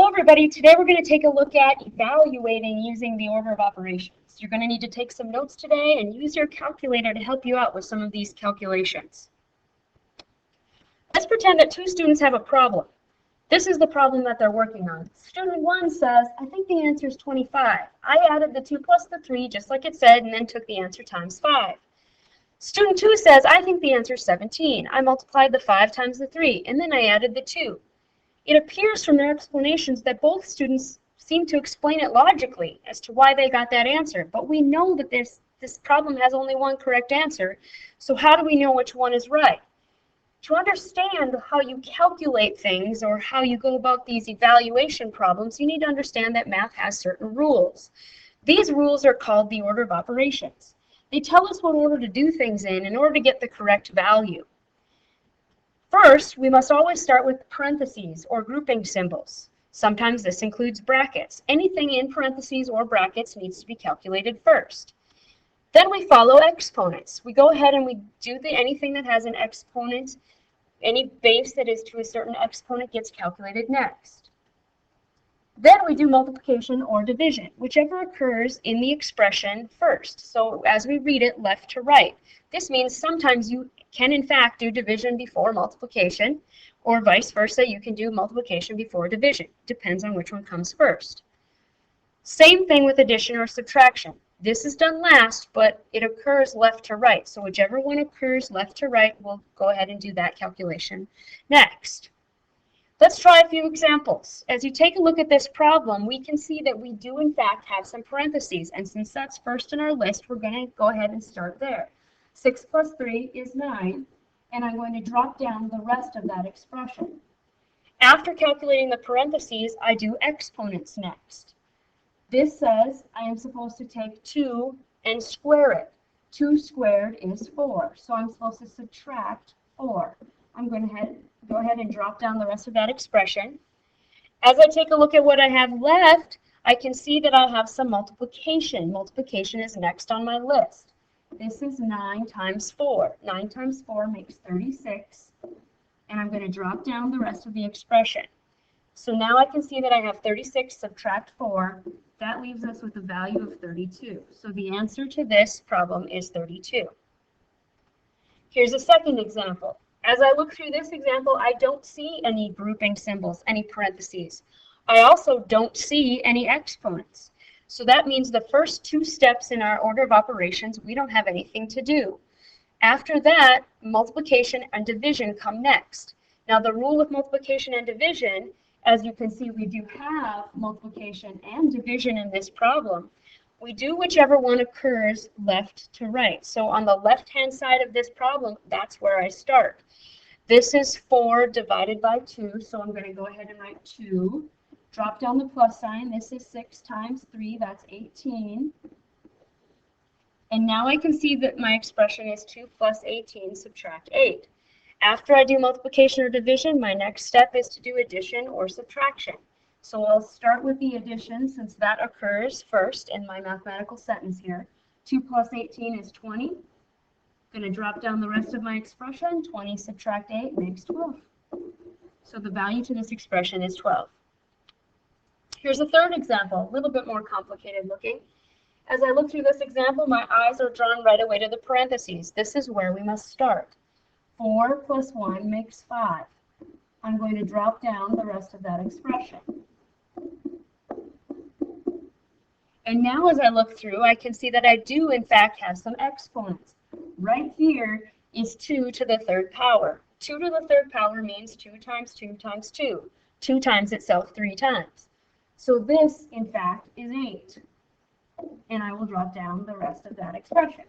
Hello everybody, today we're going to take a look at evaluating using the order of operations. You're going to need to take some notes today and use your calculator to help you out with some of these calculations. Let's pretend that two students have a problem. This is the problem that they're working on. Student 1 says, I think the answer is 25. I added the 2 plus the 3 just like it said and then took the answer times 5. Student 2 says, I think the answer is 17. I multiplied the 5 times the 3 and then I added the 2. It appears from their explanations that both students seem to explain it logically as to why they got that answer, but we know that this problem has only one correct answer, so how do we know which one is right? To understand how you calculate things or how you go about these evaluation problems, you need to understand that math has certain rules. These rules are called the order of operations. They tell us what order to do things in order to get the correct value. First, we must always start with parentheses or grouping symbols. Sometimes this includes brackets. Anything in parentheses or brackets needs to be calculated first. Then we follow exponents. We go ahead and we do anything that has an exponent. Any base that is to a certain exponent gets calculated next. Then we do multiplication or division, whichever occurs in the expression first. So as we read it left to right. This means sometimes you can in fact do division before multiplication, or vice versa, you can do multiplication before division. Depends on which one comes first. Same thing with addition or subtraction. This is done last, but it occurs left to right. So whichever one occurs left to right, we'll go ahead and do that calculation next. Let's try a few examples. As you take a look at this problem, we can see that we do in fact have some parentheses, and since that's first in our list, we're going to go ahead and start there. 6 plus 3 is 9, and I'm going to drop down the rest of that expression. After calculating the parentheses, I do exponents next. This says I am supposed to take 2 and square it. 2 squared is 4, so I'm supposed to subtract 4. I'm going to go ahead and drop down the rest of that expression. As I take a look at what I have left, I can see that I have some multiplication. Multiplication is next on my list. This is 9 times 4. 9 times 4 makes 36, and I'm going to drop down the rest of the expression. So now I can see that I have 36 subtract 4. That leaves us with a value of 32. So the answer to this problem is 32. Here's a second example. As I look through this example, I don't see any grouping symbols, any parentheses. I also don't see any exponents. So that means the first two steps in our order of operations, we don't have anything to do. After that, multiplication and division come next. Now the rule with multiplication and division, as you can see, we do have multiplication and division in this problem. We do whichever one occurs left to right. So on the left-hand side of this problem, that's where I start. This is 4 divided by 2, so I'm going to go ahead and write 2. Drop down the plus sign. This is 6 times 3, that's 18. And now I can see that my expression is 2 plus 18, subtract 8. After I do multiplication or division, my next step is to do addition or subtraction. So I'll start with the addition since that occurs first in my mathematical sentence here. 2 plus 18 is 20. I'm going to drop down the rest of my expression. 20 subtract 8 makes 12. So the value to this expression is 12. Here's a third example, a little bit more complicated looking. As I look through this example, my eyes are drawn right away to the parentheses. This is where we must start. 4 plus 1 makes 5. I'm going to drop down the rest of that expression. And now as I look through, I can see that I do in fact have some exponents. Right here is 2 to the third power. 2 to the third power means 2 times 2 times 2. 2 times itself 3 times. So this, in fact, is 8. And I will drop down the rest of that expression.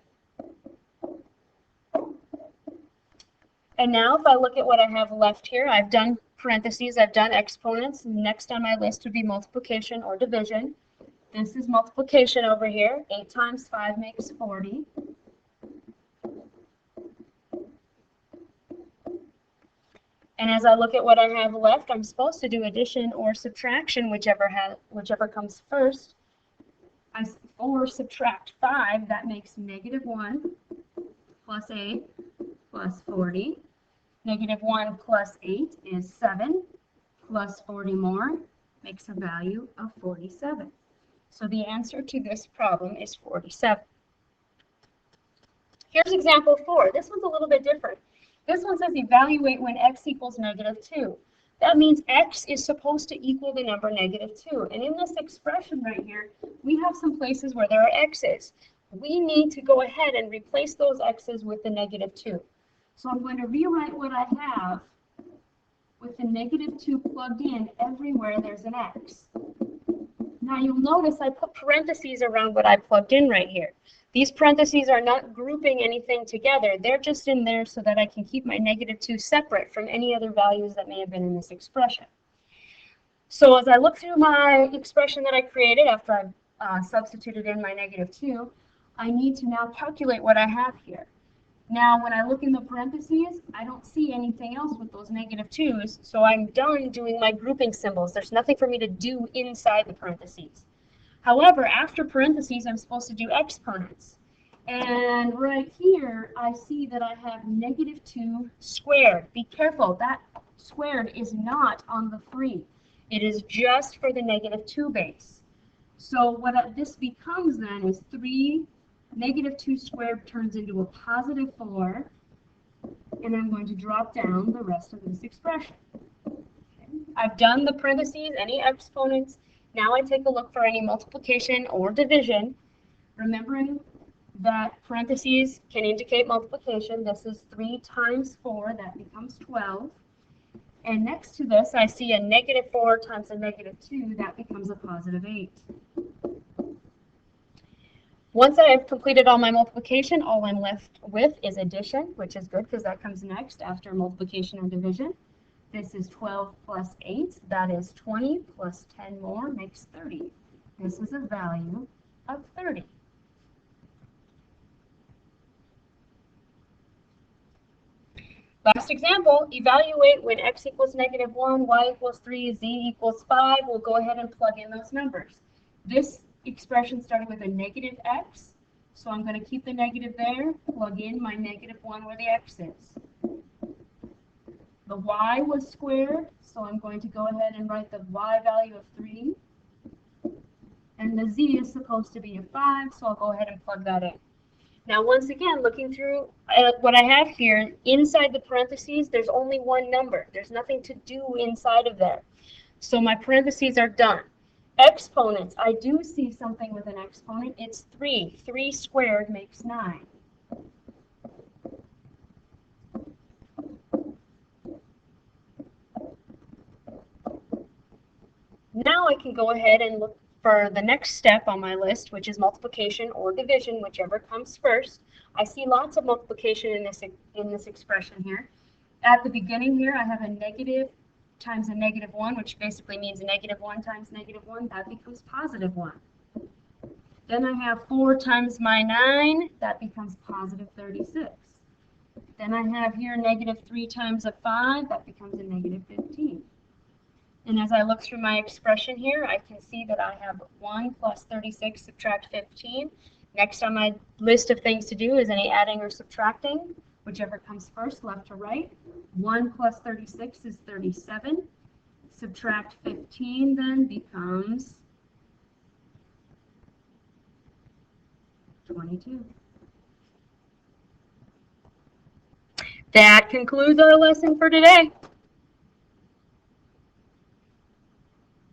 And now if I look at what I have left here, I've done parentheses, I've done exponents. Next on my list would be multiplication or division. This is multiplication over here. 8 times 5 makes 40. And as I look at what I have left, I'm supposed to do addition or subtraction, whichever comes first. 4 subtract 5, that makes -1 plus 8 plus 40. -1 plus 8 is 7 plus 40 more makes a value of 47. So the answer to this problem is 47. Here's example 4. This one's a little bit different. This one says evaluate when x equals -2. That means x is supposed to equal the number -2. And in this expression right here, we have some places where there are x's. We need to go ahead and replace those x's with the -2. So I'm going to rewrite what I have with the -2 plugged in everywhere there's an x. Now you'll notice I put parentheses around what I plugged in right here. These parentheses are not grouping anything together. They're just in there so that I can keep my -2 separate from any other values that may have been in this expression. So as I look through my expression that I created after I've substituted in my -2, I need to now calculate what I have here. Now, when I look in the parentheses, I don't see anything else with those -2's, so I'm done doing my grouping symbols. There's nothing for me to do inside the parentheses. However, after parentheses, I'm supposed to do exponents. And right here, I see that I have -2 squared. Be careful, that squared is not on the 3. It is just for the -2 base. So what this becomes then is -2 squared turns into a +4, and I'm going to drop down the rest of this expression. Okay. I've done the parentheses, any exponents. Now I take a look for any multiplication or division, remembering that parentheses can indicate multiplication. This is 3 times 4, that becomes 12. And next to this, I see a -4 times a -2, that becomes a +8. Once I have completed all my multiplication, all I'm left with is addition, which is good because that comes next after multiplication and division. This is 12 plus 8, that is 20, plus 10 more makes 30. This is a value of 30. Last example, evaluate when x equals -1, y equals 3, z equals 5. We'll go ahead and plug in those numbers. This expression started with a -x, so I'm going to keep the negative there, plug in my -1 where the x is. The y was squared, so I'm going to go ahead and write the y value of 3. And the z is supposed to be a 5, so I'll go ahead and plug that in. Now, once again, looking through what I have here, inside the parentheses, there's only one number. There's nothing to do inside of there. So my parentheses are done. Exponents, I do see something with an exponent. It's 3. 3 squared makes 9. Now I can go ahead and look for the next step on my list, which is multiplication or division, whichever comes first. I see lots of multiplication in this expression here. At the beginning here, I have a negative times a -1, which basically means -1 times -1, that becomes +1. Then I have 4 times my 9, that becomes +36. Then I have here -3 times a 5, that becomes a -15. And as I look through my expression here, I can see that I have 1 plus 36 subtract 15. Next on my list of things to do is any adding or subtracting, whichever comes first, left to right. 1 plus 36 is 37. Subtract 15 then becomes 22. That concludes our lesson for today.